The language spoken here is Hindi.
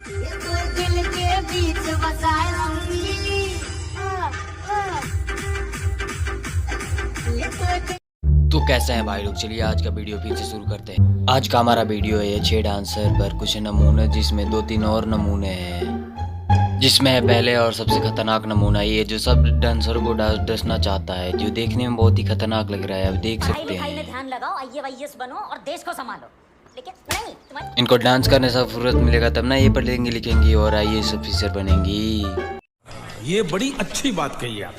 दिल के बीच बसाए रहूंगी। तो कैसे हैं भाई लोग, चलिए आज का वीडियो फिर से शुरू करते हैं। आज का हमारा वीडियो है 6 डांसर पर कुछ नमूने, जिसमें 2-3 और नमूने हैं। जिसमें है पहले और सबसे खतरनाक नमूना ये जो सब डांसर को डसना चाहता है, जो देखने में बहुत ही खतरनाक लग रहा है। अब देख सकते हैं ध्यान लगाओ, IAS बनो और देश को संभालो। लेकिन नहीं, इनको डांस करने से फुर्सत मिलेगा तब ना ये पढ़ेंगे लिखेंगी और IAS ऑफिसर बनेंगी। ये बड़ी अच्छी बात कही आप।